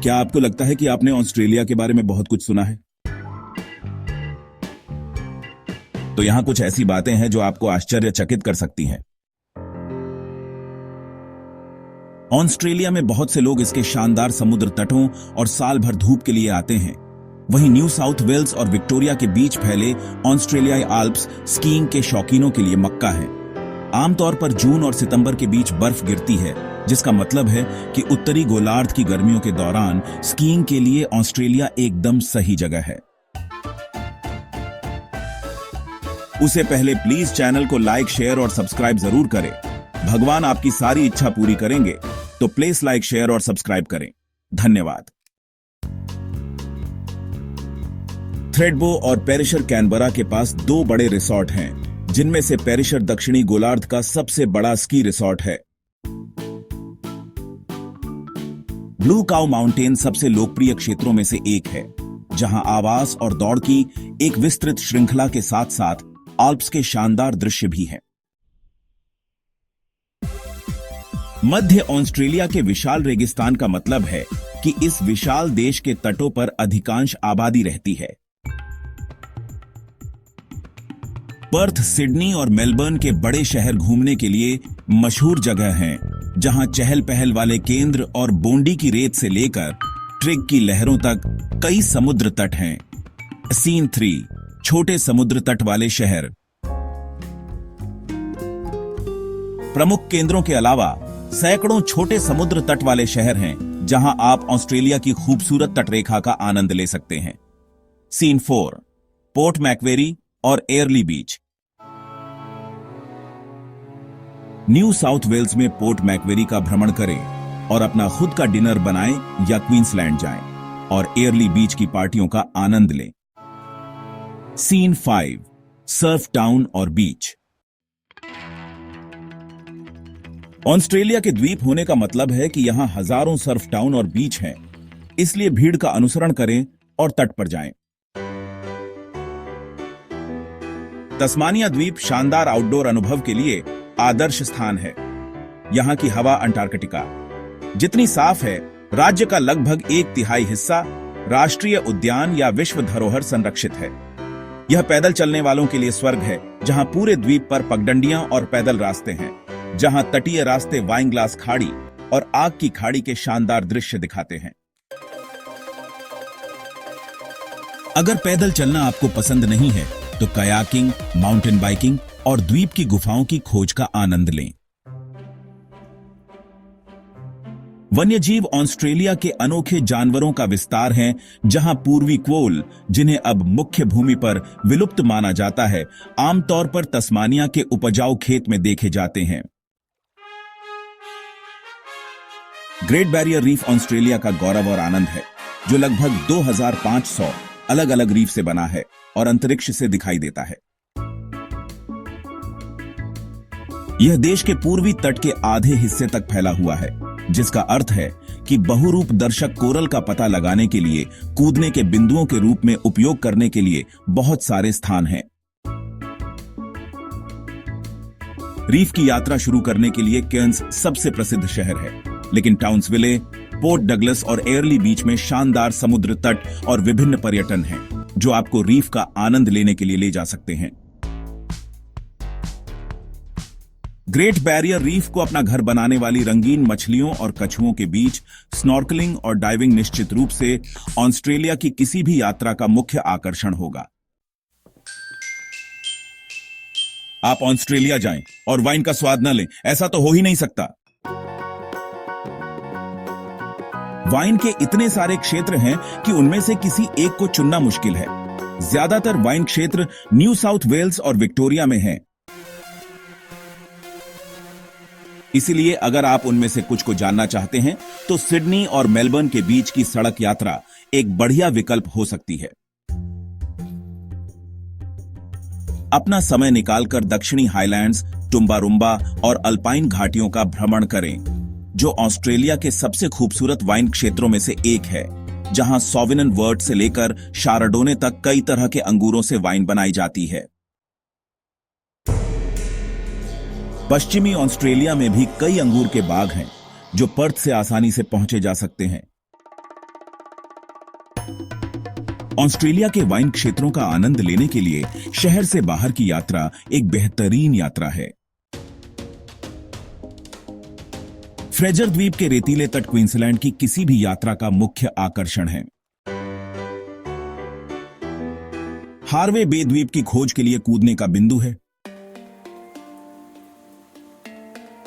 क्या आपको लगता है कि आपने ऑस्ट्रेलिया के बारे में बहुत कुछ सुना है? तो यहां कुछ ऐसी बातें हैं जो आपको आश्चर्यचकित कर सकती हैं। ऑस्ट्रेलिया में बहुत से लोग इसके शानदार समुद्र तटों और साल भर धूप के लिए आते हैं। वहीं न्यू साउथ वेल्स और विक्टोरिया के बीच फैले ऑस्ट्रेलियाई आल्प्स स्कीइंग के शौकीनों के लिए मक्का है। आमतौर पर जून और सितंबर के बीच बर्फ गिरती है, जिसका मतलब है कि उत्तरी गोलार्ध की गर्मियों के दौरान स्कीइंग के लिए ऑस्ट्रेलिया एकदम सही जगह है। उससे पहले प्लीज चैनल को लाइक, शेयर और सब्सक्राइब जरूर करें। भगवान आपकी सारी इच्छा पूरी करेंगे, तो प्लीज लाइक, शेयर और सब्सक्राइब करें। धन्यवाद। थ्रेडबो और पेरिशर कैनबरा के पास दो बड़े रिसोर्ट हैं, जिनमें से पेरिशर दक्षिणी गोलार्ध का सबसे बड़ा स्की रिसोर्ट है। ब्लू काउ माउंटेन सबसे लोकप्रिय क्षेत्रों में से एक है, जहां आवास और दौड़ की एक विस्तृत श्रृंखला के साथ साथ आल्प्स के शानदार दृश्य भी हैं। मध्य ऑस्ट्रेलिया के विशाल रेगिस्तान का मतलब है कि इस विशाल देश के तटों पर अधिकांश आबादी रहती है। पर्थ, सिडनी और मेलबर्न के बड़े शहर घूमने के लिए मशहूर जगह हैं, जहां चहल पहल वाले केंद्र और बोंडी की रेत से लेकर ट्रिग की लहरों तक कई समुद्र तट हैं। सीन 3, छोटे समुद्र तट वाले शहर। प्रमुख केंद्रों के अलावा सैकड़ों छोटे समुद्र तट वाले शहर हैं, जहां आप ऑस्ट्रेलिया की खूबसूरत तटरेखा का आनंद ले सकते हैं। सीन 4, पोर्ट मैकवेरी और एयरली बीच। न्यू साउथ वेल्स में पोर्ट मैकवेरी का भ्रमण करें और अपना खुद का डिनर बनाएं या क्वींसलैंड जाएं और एयरली बीच की पार्टियों का आनंद लें। सीन 5, सर्फ टाउन और बीच। ऑस्ट्रेलिया के द्वीप होने का मतलब है कि यहां हजारों सर्फ टाउन और बीच हैं, इसलिए भीड़ का अनुसरण करें और तट पर जाएं। तस्मानिया द्वीप शानदार आउटडोर अनुभव के लिए आदर्श स्थान है। यहां की हवा अंटार्कटिका जितनी साफ है, राज्य का लगभग 1/3 हिस्सा राष्ट्रीय उद्यान या विश्व धरोहर संरक्षित है। यह पैदल चलने वालों के लिए स्वर्ग है, जहां पूरे द्वीप पर पगडंडियां और पैदल रास्ते हैं, जहां तटीय रास्ते वाइन ग्लास खाड़ी और आग की खाड़ी के शानदार दृश्य दिखाते हैं। अगर पैदल चलना आपको पसंद नहीं है, तो कयाकिंग, माउंटेन बाइकिंग और द्वीप की गुफाओं की खोज का आनंद लें। वन्यजीव ऑस्ट्रेलिया के अनोखे जानवरों का विस्तार हैं, जहां पूर्वी क्वोल, जिन्हें अब मुख्य भूमि पर विलुप्त माना जाता है, आमतौर पर तस्मानिया के उपजाऊ खेत में देखे जाते हैं। ग्रेट बैरियर रीफ ऑस्ट्रेलिया का गौरव और आनंद है, जो लगभग 2500 अलग अलग रीफ से बना है और अंतरिक्ष से दिखाई देता है। यह देश के पूर्वी तट के आधे हिस्से तक फैला हुआ है, जिसका अर्थ है कि बहुरूप दर्शक कोरल का पता लगाने के लिए कूदने के बिंदुओं के रूप में उपयोग करने के लिए बहुत सारे स्थान हैं। रीफ की यात्रा शुरू करने के लिए केर्न्स सबसे प्रसिद्ध शहर है, लेकिन टाउन्सविले, पोर्ट डगलस और एयरली बीच में शानदार समुद्र तट और विभिन्न पर्यटन हैं, जो आपको रीफ का आनंद लेने के लिए ले जा सकते हैं। ग्रेट बैरियर रीफ को अपना घर बनाने वाली रंगीन मछलियों और कछुओं के बीच स्नॉर्कलिंग और डाइविंग निश्चित रूप से ऑस्ट्रेलिया की किसी भी यात्रा का मुख्य आकर्षण होगा। आप ऑस्ट्रेलिया जाएं और वाइन का स्वाद न लें, ऐसा तो हो ही नहीं सकता। वाइन के इतने सारे क्षेत्र हैं कि उनमें से किसी एक को चुनना मुश्किल है। ज्यादातर वाइन क्षेत्र न्यू साउथ वेल्स और विक्टोरिया में हैं। इसलिए अगर आप उनमें से कुछ को जानना चाहते हैं, तो सिडनी और मेलबर्न के बीच की सड़क यात्रा एक बढ़िया विकल्प हो सकती है। अपना समय निकालकर दक्षिणी हाईलैंड्स, टुम्बारुम्बा और अल्पाइन घाटियों का भ्रमण करें, जो ऑस्ट्रेलिया के सबसे खूबसूरत वाइन क्षेत्रों में से एक है, जहां सॉविनन वर्ट से लेकर शारडोने तक कई तरह के अंगूरों से वाइन बनाई जाती है। पश्चिमी ऑस्ट्रेलिया में भी कई अंगूर के बाग हैं, जो पर्थ से आसानी से पहुंचे जा सकते हैं। ऑस्ट्रेलिया के वाइन क्षेत्रों का आनंद लेने के लिए शहर से बाहर की यात्रा एक बेहतरीन यात्रा है। फ्रेजर द्वीप के रेतीले तट क्वींसलैंड की किसी भी यात्रा का मुख्य आकर्षण है। हार्वे बे द्वीप की खोज के लिए कूदने का बिंदु है,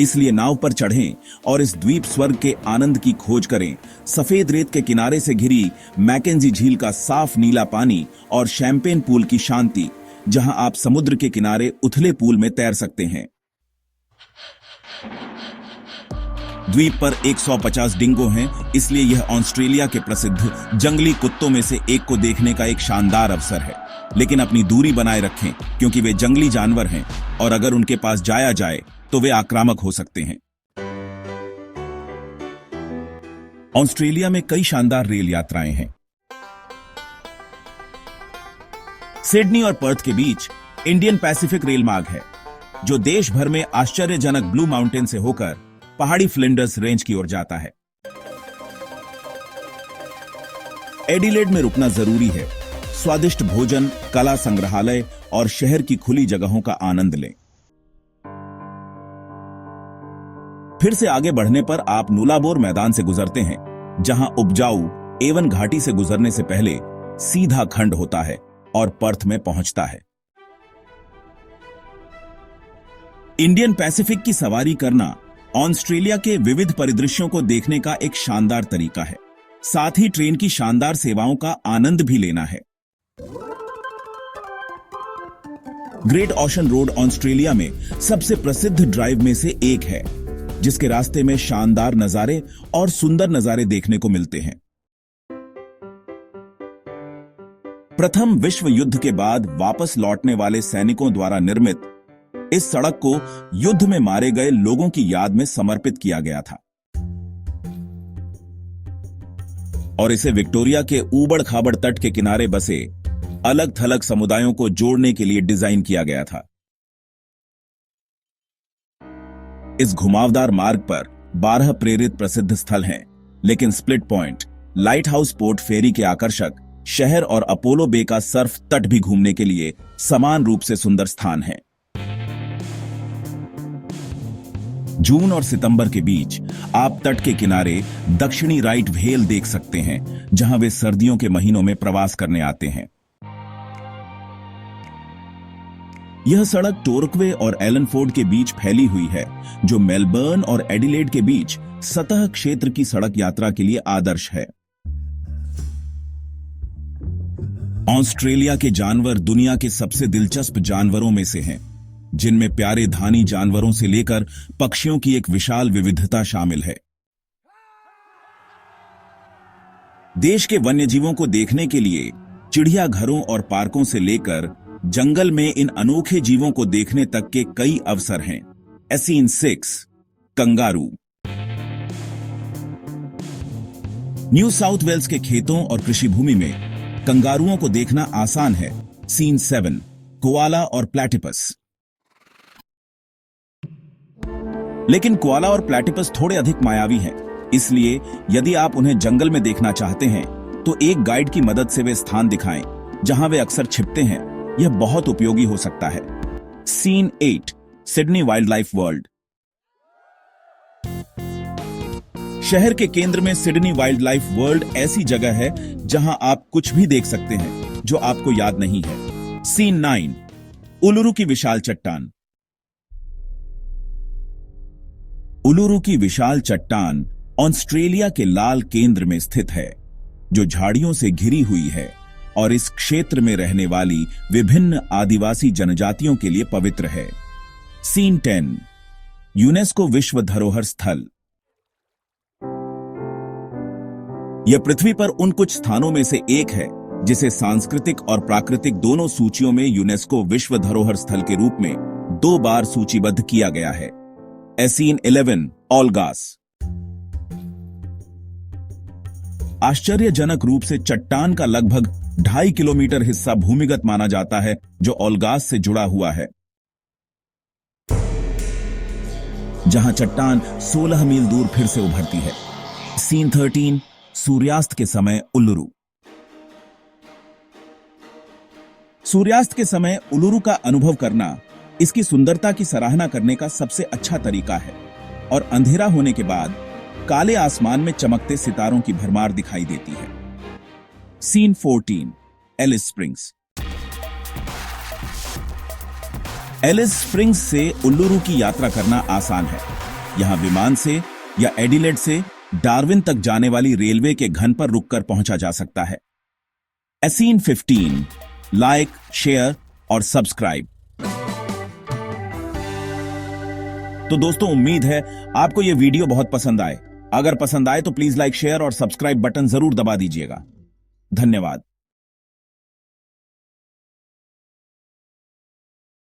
इसलिए नाव पर चढ़ें और इस द्वीप स्वर्ग के आनंद की खोज करें। सफेद रेत के किनारे से घिरी मैकेंजी झील का साफ नीला पानी और शैंपेन पूल की शांति, जहां आप समुद्र के किनारे उथले पूल में तैर सकते हैं। द्वीप पर 150 डिंगो हैं, इसलिए यह ऑस्ट्रेलिया के प्रसिद्ध जंगली कुत्तों में से एक को देखने का एक शानदार अवसर है। लेकिन अपनी दूरी बनाए रखें, क्योंकि वे जंगली जानवर हैं और अगर उनके पास जाया जाए तो वे आक्रामक हो सकते हैं। ऑस्ट्रेलिया में कई शानदार रेल यात्राएं हैं। सिडनी और पर्थ के बीच इंडियन पैसिफिक रेल मार्ग है, जो देश भर में आश्चर्यजनक ब्लू माउंटेन से होकर पहाड़ी फ्लिंडर्स रेंज की ओर जाता है। एडिलेड में रुकना जरूरी है। स्वादिष्ट भोजन, कला संग्रहालय और शहर की खुली जगहों का आनंद लें। फिर से आगे बढ़ने पर आप नुलाबोर मैदान से गुजरते हैं, जहां उपजाऊ एवन घाटी से गुजरने से पहले सीधा खंड होता है और पर्थ में पहुंचता है। इंडियन पैसिफिक की सवारी करना ऑस्ट्रेलिया के विविध परिदृश्यों को देखने का एक शानदार तरीका है। साथ ही ट्रेन की शानदार सेवाओं का आनंद भी लेना है। ग्रेट ओशन रोड ऑस्ट्रेलिया में सबसे प्रसिद्ध ड्राइव में से एक है, जिसके रास्ते में शानदार नजारे और सुंदर नजारे देखने को मिलते हैं। प्रथम विश्व युद्ध के बाद वापस लौटने वाले सैनिकों द्वारा निर्मित इस सड़क को युद्ध में मारे गए लोगों की याद में समर्पित किया गया था और इसे विक्टोरिया के ऊबड़ खाबड़ तट के किनारे बसे अलग थलग समुदायों को जोड़ने के लिए डिजाइन किया गया था। इस घुमावदार मार्ग पर 12 प्रेरित प्रसिद्ध स्थल हैं, लेकिन Split Point, Lighthouse Port Fairy के आकर्षक शहर और अपोलो बे का सर्फ तट भी घूमने के लिए समान रूप से सुंदर स्थान हैं। जून और सितंबर के बीच आप तट के किनारे दक्षिणी राइट व्हेल देख सकते हैं, जहां वे सर्दियों के महीनों में प्रवास करने आते हैं। यह सड़क टोरक्वे और एलनफोर्ड के बीच फैली हुई है, जो मेलबर्न और एडिलेड के बीच सतह क्षेत्र की सड़क यात्रा के लिए आदर्श है। ऑस्ट्रेलिया के जानवर दुनिया के सबसे दिलचस्प जानवरों में से हैं, जिनमें प्यारे धानी जानवरों से लेकर पक्षियों की एक विशाल विविधता शामिल है। देश के वन्यजीवों को देखने के लिए चिड़ियाघरों और पार्कों से लेकर जंगल में इन अनोखे जीवों को देखने तक के कई अवसर हैं। एसीन 6 कंगारू। न्यू साउथ वेल्स के खेतों और कृषि भूमि में कंगारुओं को देखना आसान है। सीन 7 कोआला और प्लैटिपस। लेकिन कोआला और प्लैटिपस थोड़े अधिक मायावी हैं, इसलिए यदि आप उन्हें जंगल में देखना चाहते हैं तो एक गाइड की मदद से वे स्थान दिखाएं जहां वे अक्सर छिपते हैं। यह बहुत उपयोगी हो सकता है। Scene 8 Sydney wild life world. शहर के केंद्र में सिडनी वाइल्ड लाइफ वर्ल्ड ऐसी जगह है जहां आप कुछ भी देख सकते हैं जो आपको याद नहीं है। सीन 9 उलुरु की विशाल चट्टान। उलुरु की विशाल चट्टान ऑस्ट्रेलिया के लाल केंद्र में स्थित है, जो झाड़ियों से घिरी हुई है और इस क्षेत्र में रहने वाली विभिन्न आदिवासी जनजातियों के लिए पवित्र है। सीन 10 यूनेस्को विश्व धरोहर स्थल। यह पृथ्वी पर उन कुछ स्थानों में से एक है जिसे सांस्कृतिक और प्राकृतिक दोनों सूचियों में यूनेस्को विश्व धरोहर स्थल के रूप में 2 बार सूचीबद्ध किया गया है। एसीन 11 ओल्गास। आश्चर्यजनक रूप से चट्टान का लगभग 2.5 किलोमीटर हिस्सा भूमिगत माना जाता है, जो ओल्गास से जुड़ा हुआ है, जहां चट्टान 16 मील दूर फिर से उभरती है। सीन 13 सूर्यास्त के समय उल्लुरु। सूर्यास्त के समय उलुरु का अनुभव करना इसकी सुंदरता की सराहना करने का सबसे अच्छा तरीका है और अंधेरा होने के बाद काले आसमान में चमकते सितारों की भरमार दिखाई देती है। Scene 14, Alice Springs. Alice Springs से उल्लुरु की यात्रा करना आसान है। यहां विमान से या एडिलेड से डार्विन तक जाने वाली रेलवे के घन पर रुककर पहुंचा जा सकता है। सीन 15, लाइक, शेयर और सब्सक्राइब। तो दोस्तों, उम्मीद है आपको यह वीडियो बहुत पसंद आए। अगर पसंद आए तो प्लीज लाइक, शेयर और सब्सक्राइब बटन जरूर दबा दीजिएगा। धन्यवाद।